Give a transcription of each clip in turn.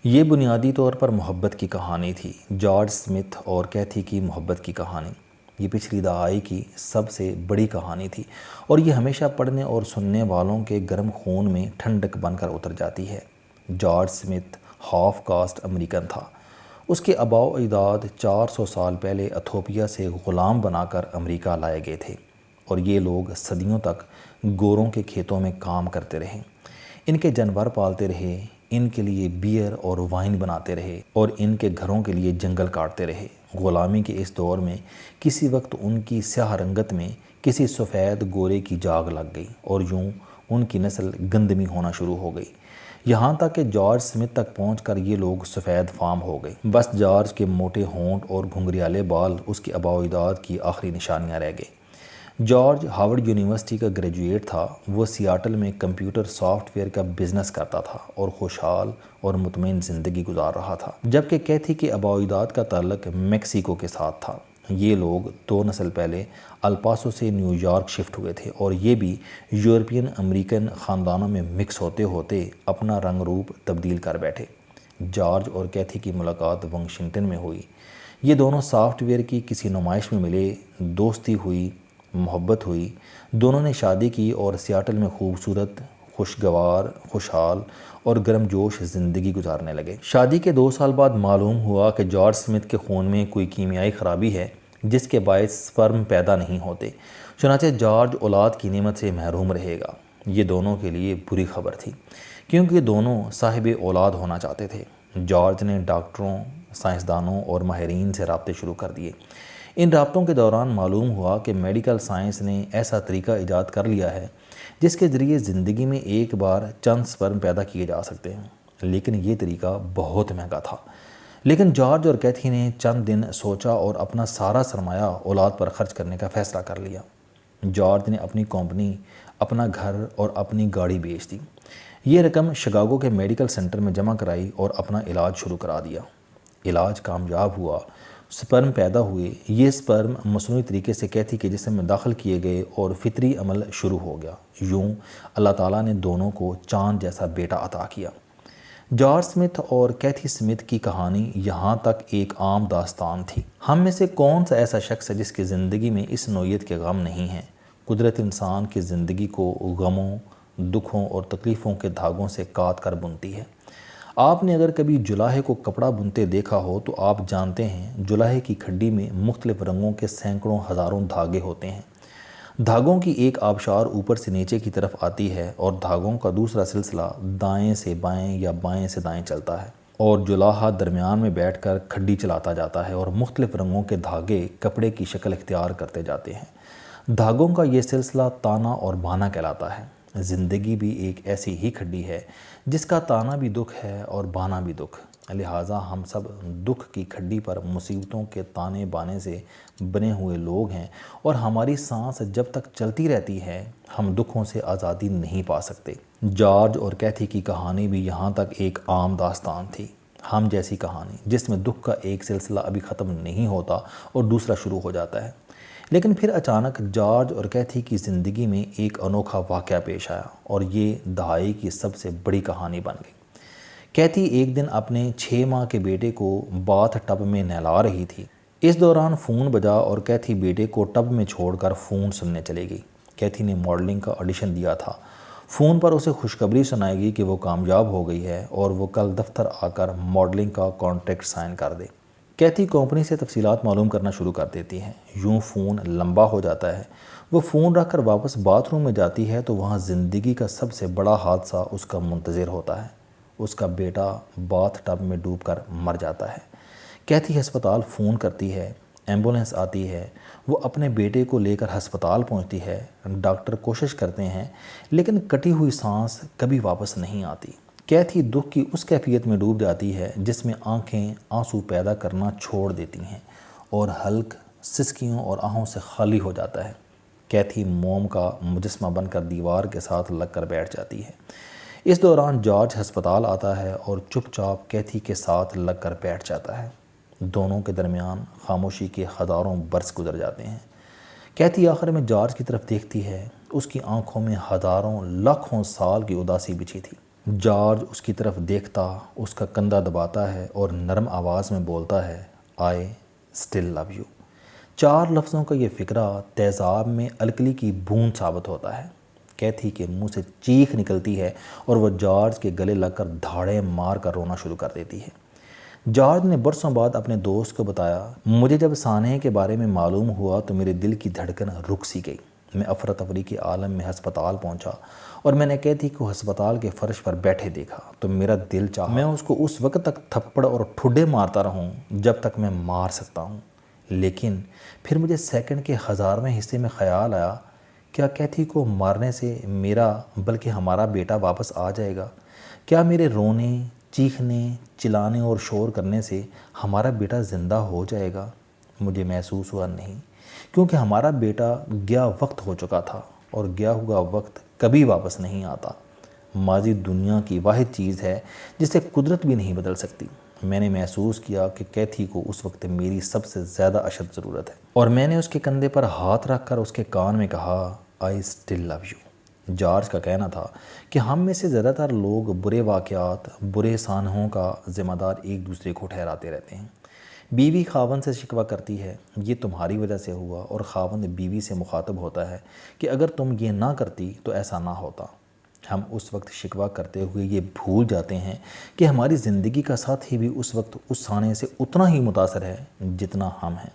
یہ بنیادی طور پر محبت کی کہانی تھی، جارج سمتھ اور کیتھی کی محبت کی کہانی۔ یہ پچھلی دہائی کی سب سے بڑی کہانی تھی اور یہ ہمیشہ پڑھنے اور سننے والوں کے گرم خون میں ٹھنڈک بن کر اتر جاتی ہے۔ George Smith half cost American تھا۔ اس کے آباء و اجداد 400 سال پہلے ایتھوپیا سے غلام بنا کر امریکہ لائے گئے تھے اور یہ لوگ صدیوں تک گوروں کے کھیتوں میں کام کرتے رہے، ان کے جانور پالتے رہے، ان کے لیے بیئر اور وائن بناتے رہے اور ان کے گھروں کے لیے جنگل کاٹتے رہے۔ غلامی کے اس دور میں کسی وقت ان کی سیاہ رنگت میں کسی سفید گورے کی جاگ لگ گئی اور یوں ان کی نسل گندمی ہونا شروع ہو گئی، یہاں تک کہ جارج سمتھ تک پہنچ کر یہ لوگ سفید فام ہو گئے۔ بس جارج کے موٹے ہونٹ اور گھنگریالے بال اس کے آباء و اجداد کی آخری نشانیاں رہ گئے۔ جارج ہارورڈ یونیورسٹی کا گریجویٹ تھا۔ وہ سیاٹل میں کمپیوٹر سافٹ ویئر کا بزنس کرتا تھا اور خوشحال اور مطمئن زندگی گزار رہا تھا، جبکہ کیتھی کے آباء و اجداد کا تعلق میکسیکو کے ساتھ تھا۔ یہ لوگ 2 نسل پہلے الپاسو سے نیو یارک شفٹ ہوئے تھے اور یہ بھی یورپین امریکن خاندانوں میں مکس ہوتے ہوتے اپنا رنگ روپ تبدیل کر بیٹھے۔ جارج اور کیتھی کی ملاقات واشنگٹن میں ہوئی۔ یہ دونوں سافٹ ویئر کی کسی نمائش میں ملے، دوستی ہوئی، محبت ہوئی، دونوں نے شادی کی اور سیاٹل میں خوبصورت، خوشگوار، خوشحال اور گرم جوش زندگی گزارنے لگے۔ شادی کے 2 سال بعد معلوم ہوا کہ جارج سمتھ کے خون میں کوئی کیمیائی خرابی ہے جس کے باعث سپرم پیدا نہیں ہوتے، چنانچہ جارج اولاد کی نعمت سے محروم رہے گا۔ یہ دونوں کے لیے بری خبر تھی کیونکہ دونوں صاحب اولاد ہونا چاہتے تھے۔ جارج نے ڈاکٹروں، سائنسدانوں اور ماہرین سے رابطے شروع کر دیے۔ ان رابطوں کے دوران معلوم ہوا کہ میڈیکل سائنس نے ایسا طریقہ ایجاد کر لیا ہے جس کے ذریعے زندگی میں ایک بار چند سپرم پیدا کیے جا سکتے ہیں، لیکن یہ طریقہ بہت مہنگا تھا۔ لیکن جارج اور کیتھی نے چند دن سوچا اور اپنا سارا سرمایہ اولاد پر خرچ کرنے کا فیصلہ کر لیا۔ جارج نے اپنی کمپنی، اپنا گھر اور اپنی گاڑی بیچ دی۔ یہ رقم شکاگو کے میڈیکل سینٹر میں جمع کرائی اور اپنا علاج شروع کرا دیا۔ علاج کامیاب ہوا، سپرم پیدا ہوئے۔ یہ سپرم مصنوعی طریقے سے کیتھی کے جسم میں داخل کیے گئے اور فطری عمل شروع ہو گیا۔ یوں اللہ تعالیٰ نے دونوں کو چاند جیسا بیٹا عطا کیا۔ جارج سمتھ اور کیتھی سمتھ کی کہانی یہاں تک ایک عام داستان تھی۔ ہم میں سے کون سا ایسا شخص ہے جس کی زندگی میں اس نوعیت کے غم نہیں ہیں؟ قدرت انسان کی زندگی کو غموں، دکھوں اور تکلیفوں کے دھاگوں سے کاٹ کر بنتی ہے۔ آپ نے اگر کبھی جلاہے کو کپڑا بنتے دیکھا ہو تو آپ جانتے ہیں جلاہے کی کھڈی میں مختلف رنگوں کے سینکڑوں ہزاروں دھاگے ہوتے ہیں۔ دھاگوں کی ایک آبشار اوپر سے نیچے کی طرف آتی ہے اور دھاگوں کا دوسرا سلسلہ دائیں سے بائیں یا بائیں سے دائیں چلتا ہے اور جلاہا درمیان میں بیٹھ کر کھڈی چلاتا جاتا ہے اور مختلف رنگوں کے دھاگے کپڑے کی شکل اختیار کرتے جاتے ہیں۔ دھاگوں کا یہ سلسلہ تانا اور بانا کہلاتا ہے۔ زندگی بھی ایک ایسی ہی کھڈی ہے جس کا تانا بھی دکھ ہے اور بانا بھی دکھ، لہٰذا ہم سب دکھ کی کھڈی پر مصیبتوں کے تانے بانے سے بنے ہوئے لوگ ہیں اور ہماری سانس جب تک چلتی رہتی ہے ہم دکھوں سے آزادی نہیں پا سکتے۔ جارج اور کیتھی کی کہانی بھی یہاں تک ایک عام داستان تھی، ہم جیسی کہانی جس میں دکھ کا ایک سلسلہ ابھی ختم نہیں ہوتا اور دوسرا شروع ہو جاتا ہے۔ لیکن پھر اچانک جارج اور کیتھی کی زندگی میں ایک انوکھا واقعہ پیش آیا اور یہ دہائی کی سب سے بڑی کہانی بن گئی۔ کیتھی ایک دن اپنے 6 ماہ کے بیٹے کو باتھ ٹب میں نہلا رہی تھی۔ اس دوران فون بجا اور کیتھی بیٹے کو ٹب میں چھوڑ کر فون سننے چلے گئی۔ کیتھی نے ماڈلنگ کا آڈیشن دیا تھا۔ فون پر اسے خوشخبری سنائے گی کہ وہ کامیاب ہو گئی ہے اور وہ کل دفتر آ کر ماڈلنگ کا کانٹریکٹ سائن کر دے۔ کیتھی کمپنی سے تفصیلات معلوم کرنا شروع کر دیتی ہے۔ یوں فون لمبا ہو جاتا ہے۔ وہ فون رکھ کر واپس باتھ روم میں جاتی ہے تو وہاں زندگی کا سب سے بڑا حادثہ اس کا منتظر ہوتا ہے۔ اس کا بیٹا باتھ ٹب میں ڈوب کر مر جاتا ہے۔ کیتھی ہسپتال فون کرتی ہے، ایمبولینس آتی ہے، وہ اپنے بیٹے کو لے کر ہسپتال پہنچتی ہے۔ ڈاکٹر کوشش کرتے ہیں لیکن کٹی ہوئی سانس کبھی واپس نہیں آتی۔ کیتھی دکھ کی اس کیفیت میں ڈوب جاتی ہے جس میں آنکھیں آنسو پیدا کرنا چھوڑ دیتی ہیں اور حلق سسکیوں اور آہوں سے خالی ہو جاتا ہے۔ کیتھی موم کا مجسمہ بن کر دیوار کے ساتھ لگ کر بیٹھ جاتی ہے۔ اس دوران جارج ہسپتال آتا ہے اور چپ چاپ کیتھی کے ساتھ لگ کر بیٹھ جاتا ہے۔ دونوں کے درمیان خاموشی کے ہزاروں برس گزر جاتے ہیں۔ کیتھی آخر میں جارج کی طرف دیکھتی ہے، اس کی آنکھوں میں ہزاروں لاکھوں سال کی اداسی بچھی تھی۔ جارج اس کی طرف دیکھتا، اس کا کندھا دباتا ہے اور نرم آواز میں بولتا ہے آئی اسٹل لو یو۔ 4 لفظوں کا یہ فقرہ تیزاب میں الکلی کی بوند ثابت ہوتا ہے۔ کیتھی کے منہ سے چیخ نکلتی ہے اور وہ جارج کے گلے لگ کر دھاڑے مار کر رونا شروع کر دیتی ہے۔ جارج نے برسوں بعد اپنے دوست کو بتایا، مجھے جب سانحے کے بارے میں معلوم ہوا تو میرے دل کی دھڑکن رک سی گئی۔ میں افراتفری کے عالم میں ہسپتال پہنچا اور میں نے کیتھی کو ہسپتال کے فرش پر بیٹھے دیکھا تو میرا دل چاہا میں اس کو اس وقت تک تھپڑ اور ٹھڈے مارتا رہوں جب تک میں مار سکتا ہوں۔ لیکن پھر مجھے سیکنڈ کے 1000ویں حصے میں خیال آیا، کیا کیتھی کو مارنے سے میرا بلکہ ہمارا بیٹا واپس آ جائے گا؟ کیا میرے رونے، چیخنے، چلانے اور شور کرنے سے ہمارا بیٹا زندہ ہو جائے گا؟ مجھے محسوس ہوا نہیں، کیونکہ ہمارا بیٹا گیا وقت ہو چکا تھا اور گیا ہوا وقت کبھی واپس نہیں آتا۔ ماضی دنیا کی واحد چیز ہے جسے قدرت بھی نہیں بدل سکتی۔ میں نے محسوس کیا کہ کیتھی کو اس وقت میری سب سے زیادہ اشد ضرورت ہے، اور میں نے اس کے کندھے پر ہاتھ رکھ کر اس کے کان میں کہا I still love you. George کا کہنا تھا کہ ہم میں سے زیادہ تر لوگ برے واقعات، برے سانحوں کا ذمہ دار ایک دوسرے کو ٹھہراتے رہتے ہیں۔ بیوی خاوند سے شکوہ کرتی ہے، یہ تمہاری وجہ سے ہوا، اور خاوند بیوی سے مخاطب ہوتا ہے کہ اگر تم یہ نہ کرتی تو ایسا نہ ہوتا۔ ہم اس وقت شکوہ کرتے ہوئے یہ بھول جاتے ہیں کہ ہماری زندگی کا ساتھی بھی اس وقت اس سانحے سے اتنا ہی متاثر ہے جتنا ہم ہیں۔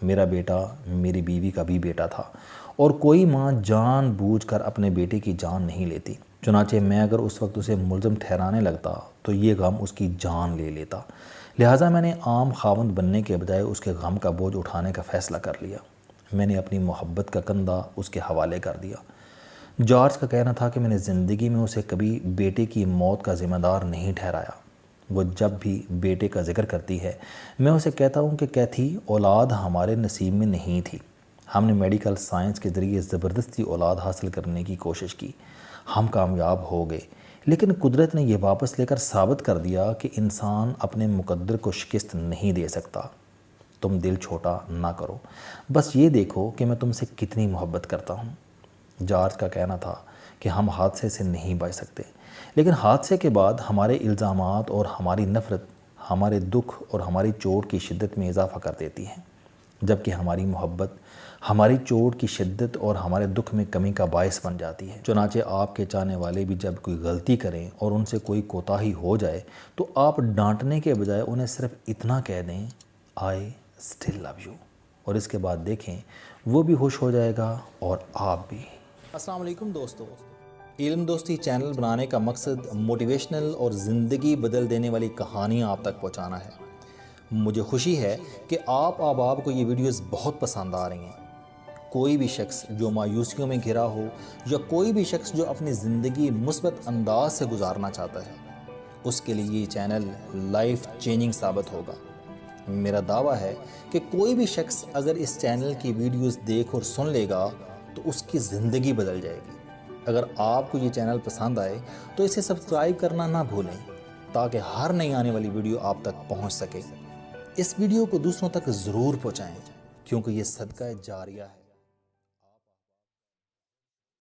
میرا بیٹا میری بیوی کا بھی بیٹا تھا، اور کوئی ماں جان بوجھ کر اپنے بیٹے کی جان نہیں لیتی۔ چنانچہ میں اگر اس وقت اسے ملزم ٹھہرانے لگتا تو یہ غم اس کی جان لے لیتا۔ لہٰذا میں نے عام خاوند بننے کے بجائے اس کے غم کا بوجھ اٹھانے کا فیصلہ کر لیا۔ میں نے اپنی محبت کا کندھا اس کے حوالے کر دیا۔ جارج کا کہنا تھا کہ میں نے زندگی میں اسے کبھی بیٹے کی موت کا ذمہ دار نہیں ٹھہرایا۔ وہ جب بھی بیٹے کا ذکر کرتی ہے میں اسے کہتا ہوں کہ کیتھی، اولاد ہمارے نصیب میں نہیں تھی۔ ہم نے میڈیکل سائنس کے ذریعے زبردستی اولاد حاصل کرنے کی کوشش کی، ہم کامیاب ہو گئے، لیکن قدرت نے یہ واپس لے کر ثابت کر دیا کہ انسان اپنے مقدر کو شکست نہیں دے سکتا۔ تم دل چھوٹا نہ کرو، بس یہ دیکھو کہ میں تم سے کتنی محبت کرتا ہوں۔ جارج کا کہنا تھا کہ ہم حادثے سے نہیں بچ سکتے، لیکن حادثے کے بعد ہمارے الزامات اور ہماری نفرت ہمارے دکھ اور ہماری چوٹ کی شدت میں اضافہ کر دیتی ہیں، جبکہ ہماری محبت ہماری چوٹ کی شدت اور ہمارے دکھ میں کمی کا باعث بن جاتی ہے۔ چنانچہ آپ کے چاہنے والے بھی جب کوئی غلطی کریں اور ان سے کوئی کوتاہی ہو جائے تو آپ ڈانٹنے کے بجائے انہیں صرف اتنا کہہ دیں آئی اسٹل لو یو، اور اس کے بعد دیکھیں وہ بھی خوش ہو جائے گا اور آپ بھی۔ السلام علیکم دوستو، علم دوستی چینل بنانے کا مقصد موٹیویشنل اور زندگی بدل دینے والی کہانیاں آپ تک پہنچانا ہے۔ مجھے خوشی ہے کہ آپ احباب کو یہ ویڈیوز بہت پسند آ رہی ہیں۔ کوئی بھی شخص جو مایوسیوں میں گھرا ہو یا کوئی بھی شخص جو اپنی زندگی مثبت انداز سے گزارنا چاہتا ہے، اس کے لیے یہ چینل لائف چینجنگ ثابت ہوگا۔ میرا دعویٰ ہے کہ کوئی بھی شخص اگر اس چینل کی ویڈیوز دیکھ اور سن لے گا تو اس کی زندگی بدل جائے گی۔ اگر آپ کو یہ چینل پسند آئے تو اسے سبسکرائب کرنا نہ بھولیں تاکہ ہر نئی آنے والی ویڈیو آپ تک پہنچ سکے۔ اس ویڈیو کو دوسروں تک ضرور پہنچائیں کیونکہ یہ صدقہ جاریہ ہے۔